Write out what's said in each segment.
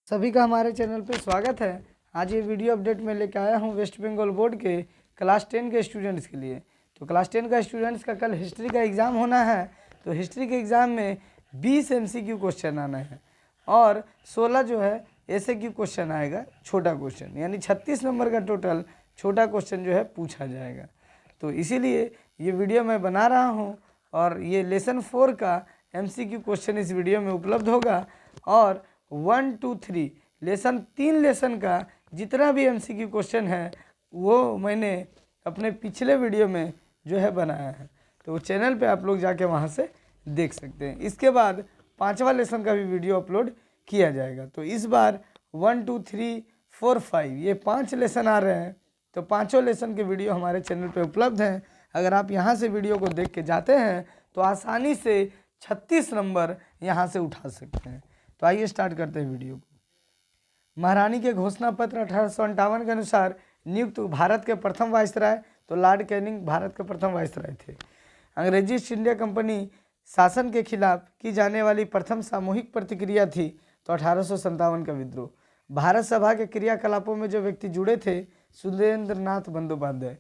सभी का हमारे चैनल पे स्वागत है। आज ये वीडियो अपडेट में लेकर आया हूँ वेस्ट बंगाल बोर्ड के क्लास 10 के स्टूडेंट्स के लिए। तो क्लास 10 का स्टूडेंट्स का कल हिस्ट्री का एग्ज़ाम होना है। तो हिस्ट्री के एग्ज़ाम में 20 MCQ क्वेश्चन आना है और 16 जो है SAQ क्वेश्चन आएगा, छोटा क्वेश्चन, यानी 36 नंबर का टोटल छोटा क्वेश्चन जो है पूछा जाएगा। तो इसीलिए ये वीडियो मैं बना रहा हूँ और ये लेसन 4 का MCQ क्वेश्चन इस वीडियो में उपलब्ध होगा और 1, 2, 3 लेसन 3 लेसन का जितना भी MCQ क्वेश्चन है वो मैंने अपने पिछले वीडियो में जो है बनाया है। तो वो चैनल पे आप लोग जाके वहाँ से देख सकते हैं। इसके बाद 5वां लेसन का भी वीडियो अपलोड किया जाएगा। तो इस बार 1, 2, 3, 4, 5 ये 5 लेसन आ रहे हैं। तो पाँचों लेसन के वीडियो हमारे चैनल पे उपलब्ध हैं। अगर आप यहाँ से वीडियो को देख के जाते हैं तो आसानी से 36 नंबर यहाँ से उठा सकते हैं। तो आइए स्टार्ट करते हैं वीडियो को। महारानी के घोषणा पत्र 1858 के अनुसार नियुक्त भारत के प्रथम वाइसराय, तो लॉर्ड कैनिंग भारत के प्रथम वाइसराय थे। अंग्रेजी ईस्ट इंडिया कंपनी शासन के खिलाफ की जाने वाली प्रथम सामूहिक प्रतिक्रिया थी तो 1857 का विद्रोह। भारत सभा के क्रियाकलापों में जो व्यक्ति जुड़े थे, सुरेंद्र नाथ बंदोपाध्याय।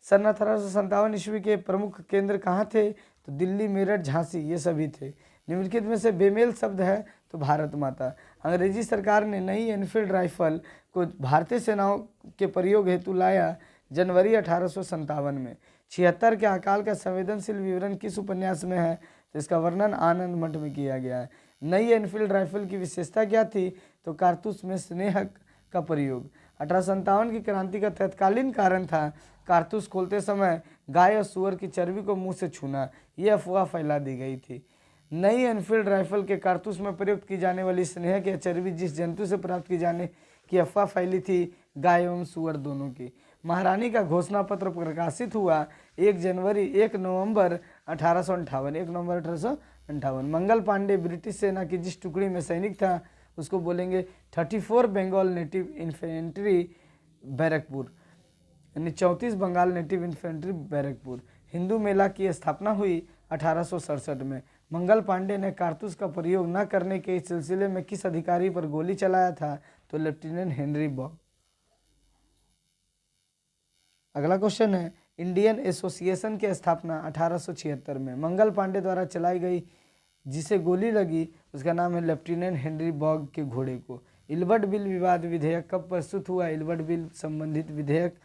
सन 1857 ईस्वी के प्रमुख केंद्र कहाँ थे, तो दिल्ली, मेरठ, झांसी, ये सभी थे। निम्नलिखित में से बेमेल शब्द है तो भारत माता। अंग्रेजी सरकार ने नई एनफील्ड राइफल को भारतीय सेनाओं के प्रयोग हेतु लाया जनवरी 1857 में। 76 के अकाल का संवेदनशील विवरण किस उपन्यास में है, तो इसका वर्णन आनंद मठ में किया गया है। नई एनफील्ड राइफल की विशेषता क्या थी, तो कारतूस में स्नेहक का प्रयोग। 1857 की क्रांति का तत्कालीन कारण था कारतूस खोलते समय गाय और सुअर की चर्बी को मुंह से छूना। यह अफवाह फैला दी गई थी। नई एनफील्ड राइफल के कारतूस में प्रयुक्त की जाने वाली स्नेहक या चर्बी जिस जंतु से प्राप्त की जाने की अफवाह फैली थी, गाय एवं सुअर दोनों की। महारानी का घोषणा पत्र प्रकाशित हुआ 1 नवंबर 1858। 1 नवंबर 1858। मंगल पांडे ब्रिटिश सेना की जिस टुकड़ी में सैनिक था उसको बोलेंगे 34 बंगाल नेटिव इन्फेंट्री बैरकपुर, यानी 34 बंगाल नेटिव इन्फेंट्री बैरकपुर। हिंदू मेला की स्थापना हुई 1867 में। मंगल पांडे ने कारतूस का प्रयोग न करने के सिलसिले में किस अधिकारी पर गोली चलाया था, तो लेफ्टिनेंट हेनरी बॉग। अगला क्वेश्चन है, इंडियन एसोसिएशन की स्थापना 1876 में। मंगल पांडे द्वारा चलाई गई जिसे गोली लगी उसका नाम है लेफ्टिनेंट हेनरी बॉग के घोड़े को। इल्बर्ट बिल विवाद विधेयक कब प्रस्तुत हुआ, इल्बर्ट बिल संबंधित विधेयक,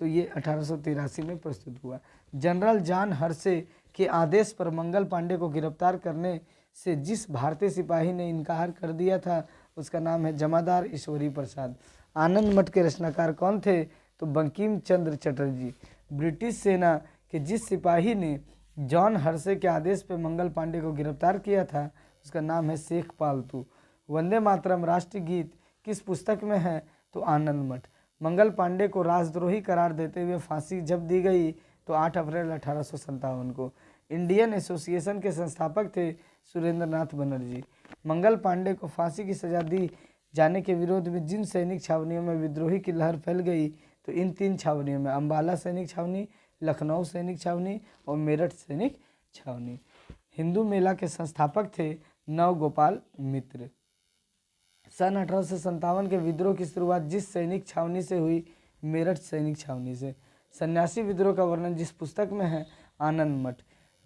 तो ये 1883 में प्रस्तुत हुआ। जनरल जॉन हर्से के आदेश पर मंगल पांडे को गिरफ्तार करने से जिस भारतीय सिपाही ने इनकार कर दिया था उसका नाम है जमादार ईश्वरी प्रसाद। आनंद मठ के रचनाकार कौन थे, तो बंकिम चंद्र चटर्जी। ब्रिटिश सेना के जिस सिपाही ने जॉन हर्से के आदेश पर मंगल पांडे को गिरफ्तार किया था उसका नाम है शेख पालतू। वंदे मातरम राष्ट्रीय गीत किस पुस्तक में है, तो आनंद मठ। मंगल पांडे को राजद्रोही करार देते हुए फांसी जब दी गई तो 8 अप्रैल 1857 को। इंडियन एसोसिएशन के संस्थापक थे सुरेंद्र नाथ बनर्जी। मंगल पांडे को फांसी की सजा दी जाने के विरोध में जिन सैनिक छावनियों में विद्रोही की लहर फैल गई, तो इन 3 छावनियों में अम्बाला सैनिक छावनी, लखनऊ सैनिक छावनी और मेरठ सैनिक छावनी। हिंदू मेला के संस्थापक थे नवगोपाल मित्र। सन 1857 के विद्रोह की शुरुआत जिस सैनिक छावनी से हुई, मेरठ सैनिक छावनी से। सन्यासी विद्रोह का वर्णन जिस पुस्तक में है, आनंद मठ।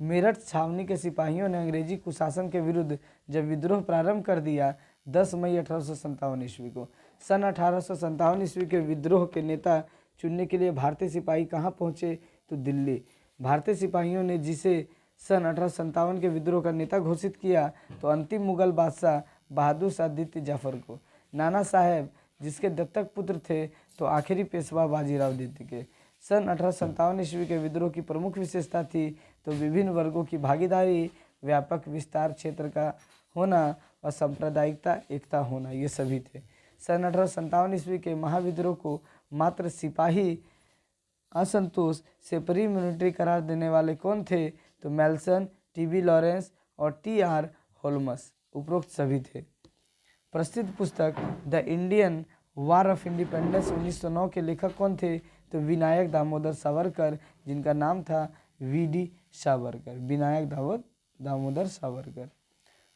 मेरठ छावनी के सिपाहियों ने अंग्रेजी कुशासन के विरुद्ध जब विद्रोह प्रारंभ कर दिया 10 मई 1857 ईस्वी को। सन 1857 ईस्वी के विद्रोह के नेता चुनने के लिए भारतीय सिपाही कहाँ पहुँचे, तो दिल्ली। भारतीय सिपाहियों ने जिसे सन 1857 के विद्रोह का नेता घोषित किया, तो अंतिम मुगल बादशाह बहादुर शाह द्वितीय जाफर को। नाना साहेब जिसके दत्तक पुत्र थे, तो आखिरी पेशवा बाजीराव द्वितीय के। सन 1857 ईस्वी के विद्रोह की प्रमुख विशेषता थी तो विभिन्न वर्गों की भागीदारी, व्यापक विस्तार क्षेत्र का होना और सांप्रदायिकता एकता होना, ये सभी थे। सन 1857 ईस्वी के महाविद्रोह को मात्र सिपाही असंतोष से प्री मिलिट्री करार देने वाले कौन थे, तो मेल्सन, टीबी लॉरेंस और TR होल्मस, उपरोक्त सभी थे। प्रसिद्ध पुस्तक the Indian war of independence 1909 के लेखक कौन थे, तो विनायक दामोदर सावरकर, जिनका नाम था VD सावरकर, विनायक दामोदर सावरकर।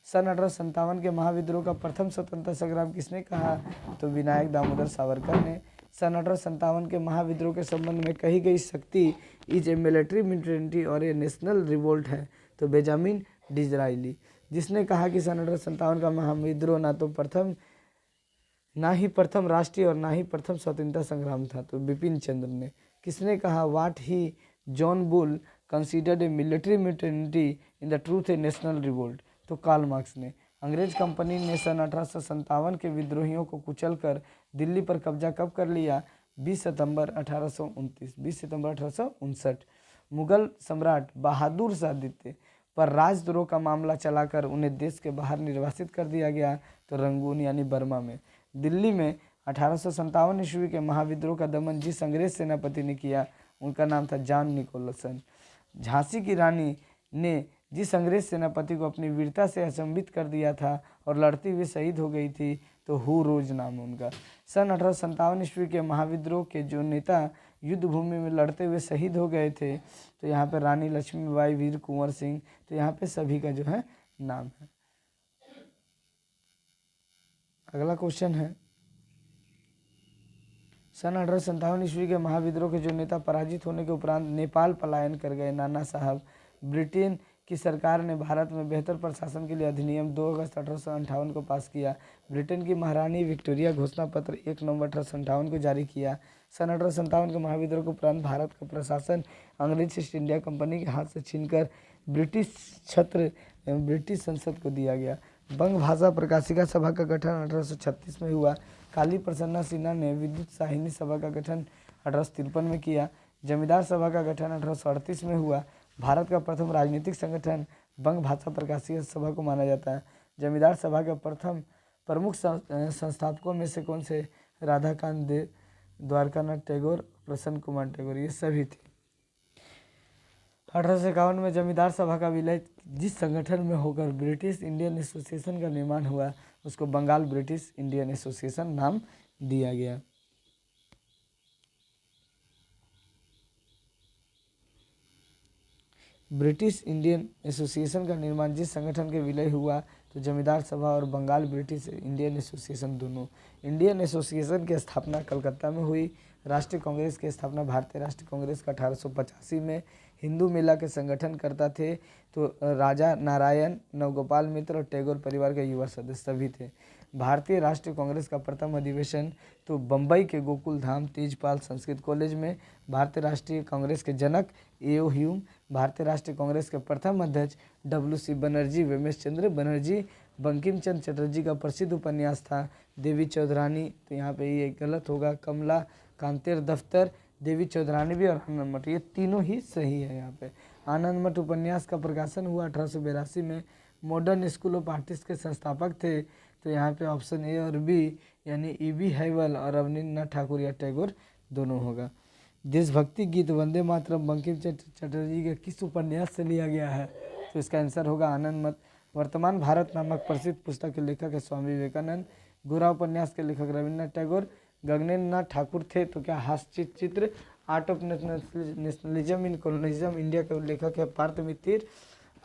सन 1857 के महाविद्रोह का प्रथम स्वतंत्रता संग्राम किसने कहा? तो विनायक दामोदर सावरकर ने। सन 1857 के महाविद्रोह के संबंध में कही गई शक्ति इज ए मिलिट्री मिलिटेंटी और ए नेशनल रिवोल्ट है, तो बेंजामिन डिज़राइली। जिसने कहा कि सन 1857 का महाविद्रोह ना ही प्रथम राष्ट्रीय और ना ही प्रथम स्वतंत्रता संग्राम था, तो बिपिन चंद्र ने। किसने कहा what he John Bull considered a military militancy in the truth a national revolt, तो कार्ल मार्क्स ने। अंग्रेज कंपनी ने सन 1857 के विद्रोहियों को कुचलकर दिल्ली पर कब्जा कब कर लिया? 20 सितंबर 1859। मुगल सम्राट बहादुर शाह द्वितीय पर राजद्रोह का मामला चलाकर उन्हें देश के बाहर निर्वासित कर दिया गया, तो रंगून यानी बर्मा में। दिल्ली में 1857 ईस्वी के महाविद्रोह का दमन जिस अंग्रेज सेनापति ने किया उनका नाम था जॉन निकोलसन। झांसी की रानी ने जिस अंग्रेज सेनापति को अपनी वीरता से अचंभित कर दिया था और लड़ती हुई शहीद हो गई थी, तो हु रोज नाम है उनका। सन 1857 ईस्वी के महाविद्रोह के जो नेता युद्ध भूमि में लड़ते हुए शहीद हो गए थे, तो यहाँ पे रानी लक्ष्मीबाई, वीर कुंवर सिंह, तो यहाँ पे सभी का जो है नाम है। अगला क्वेश्चन है, सन 1857 ईस्वी के महाविद्रोह के जो नेता पराजित होने के उपरांत नेपाल पलायन कर गए नाना साहब, ब्रिटेन की सरकार ने भारत में बेहतर प्रशासन के लिए अधिनियम 2 अगस्त 1858 को पास किया। ब्रिटेन की महारानी विक्टोरिया घोषणा पत्र 1 नवंबर 1857 को जारी किया। सन 1857 के महाविद्रोह के उपरांत भारत का प्रशासन अंग्रेज ईस्ट इंडिया कंपनी के हाथ से छीनकर ब्रिटिश छत्र एवं ब्रिटिश संसद को दिया गया। बंग भाषा प्रकाशिका सभा का गठन 1836 में हुआ। काली प्रसन्ना सिन्हा ने विद्युत साहिनी सभा का गठन 1853 में किया। जमींदार सभा का गठन 1838 में हुआ। भारत का प्रथम राजनीतिक संगठन बंग भाषा प्रकाशिका सभा को माना जाता है। जमींदार सभा के प्रथम प्रमुख संस्थापकों में से कौन से? राधाकांत देव, द्वारकानाथ टैगोर, प्रसन्न कुमार टैगोर, ये सभी थे। 1851 में जमींदार सभा का विलय जिस संगठन में होकर ब्रिटिश इंडियन एसोसिएशन का निर्माण हुआ उसको बंगाल ब्रिटिश इंडियन एसोसिएशन नाम दिया गया। ब्रिटिश इंडियन एसोसिएशन का निर्माण जिस संगठन के विलय हुआ तो जमींदार सभा और बंगाल ब्रिटिश इंडियन एसोसिएशन दोनों। इंडियन एसोसिएशन की स्थापना कलकत्ता में हुई। राष्ट्रीय कांग्रेस की स्थापना भारतीय राष्ट्रीय कांग्रेस का 1885 में। हिंदू मेला के संगठन करता थे तो राजा नारायण, नवगोपाल मित्र और टैगोर परिवार के युवा सदस्य सभी थे। भारतीय राष्ट्रीय कांग्रेस का प्रथम अधिवेशन तो बम्बई के गोकुल धाम तेजपाल संस्कृत कॉलेज में। भारतीय राष्ट्रीय कांग्रेस के जनक ए.ओ. ह्यूम, भारतीय राष्ट्रीय कांग्रेस के प्रथम अध्यक्ष W.C. बनर्जी, वेमेश चंद्र बनर्जी। बंकिम चंद्र चटर्जी का प्रसिद्ध उपन्यास था देवी चौधरानी, तो यहाँ पे ये गलत होगा। कमला कांतेर दफ्तर, देवी चौधरानी भी और आनंद मठ, ये तीनों ही सही है। यहाँ पे आनंद मठ उपन्यास का प्रकाशन हुआ 1882 में। मॉडर्न स्कूल ऑफ आर्टिस्ट के संस्थापक थे, तो यहाँ पे ऑप्शन ए और बी यानी E.B. हैवल और अवनींद्रनाथ ठाकुर या टैगोर दोनों होगा। देशभक्ति गीत वंदे मातरम बंकिम चंद्र चटर्जी के किस उपन्यास से लिया गया है? तो इसका आंसर होगा आनंद मठ। वर्तमान भारत नामक प्रसिद्ध पुस्तक के लेखक है स्वामी विवेकानंद। गोरा उपन्यास के लेखक रविन्द्रनाथ टैगोर। गगनेन्द्रनाथ ठाकुर थे तो क्या हास्य चित्र art of nationalism in colonialism India के लेखक है पार्थ मितिर।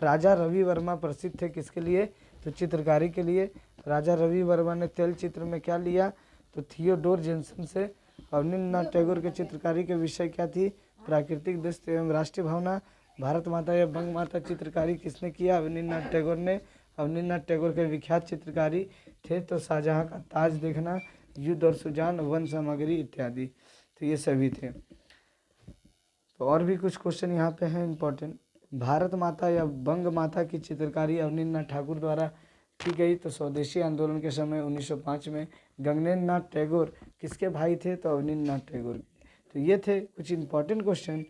राजा रवि वर्मा प्रसिद्ध थे किसके लिए? तो चित्रकारी के लिए। राजा रवि वर्मा ने तेल चित्र में क्या लिया? तो थियोडोर जेनसन से। अवनींद्रनाथ टैगोर के चित्रकारी के विषय क्या थी? प्राकृतिक दृश्य एवं राष्ट्रीय भावना। भारत माता या बंग माता चित्रकारी किसने किया? अवनींद्रनाथ टैगोर ने। अवनींद्रनाथ टैगोर के विख्यात चित्रकारी थे तो शाहजहाँ का ताज देखना, युद्ध और सुजान, वन सामग्री इत्यादि, तो ये सभी थे। तो और भी कुछ क्वेश्चन यहाँ पे हैं इम्पोर्टेंट। भारत माता या बंग माता की चित्रकारी अवनींद्रनाथ ठाकुर द्वारा की गई तो स्वदेशी आंदोलन के समय 1905 में। गगनेन्द्रनाथ टैगोर किसके भाई थे? तो अवनींद्रनाथ टैगोर के। तो ये थे कुछ इम्पोर्टेंट क्वेश्चन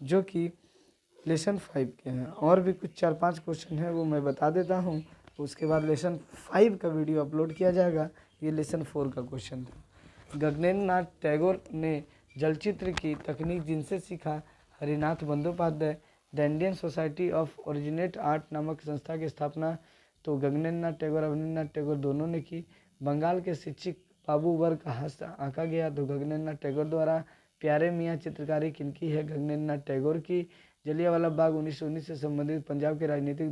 जो कि लेसन 5 के हैं। और भी कुछ 4-5 क्वेश्चन हैं वो मैं बता देता हूँ, उसके बाद लेसन 5 का वीडियो अपलोड किया जाएगा। ये लेसन 4 का क्वेश्चन था। गगनेन्द्रनाथ टैगोर ने जलचित्र की तकनीक जिनसे सीखा? Harinath Bandopadhyay. The Indian society of Oriental art नामक संस्था की स्थापना तो गगनेन्द्रनाथ टैगोर अवनींद्रनाथ टैगोर दोनों ने की। बंगाल के शिक्षक बाबू वर्ग का हस्त आंका गया तो गगनेन्द्रनाथ टैगोर द्वारा। प्यारे मियाँ चित्रकारी किनकी है? गगनेन्द्रनाथ टैगोर की। जलियांवाला बाग 1919 से संबंधित पंजाब की राजनीतिक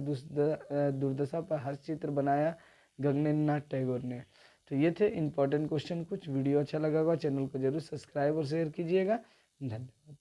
दुर्दशा पर हास्यचित्र बनाया गगनेन्द्र नाथ टैगोर ने। तो ये थे इंपॉर्टेंट क्वेश्चन कुछ। वीडियो अच्छा लगा होगा चैनल को जरूर सब्सक्राइब और शेयर कीजिएगा। धन्यवाद।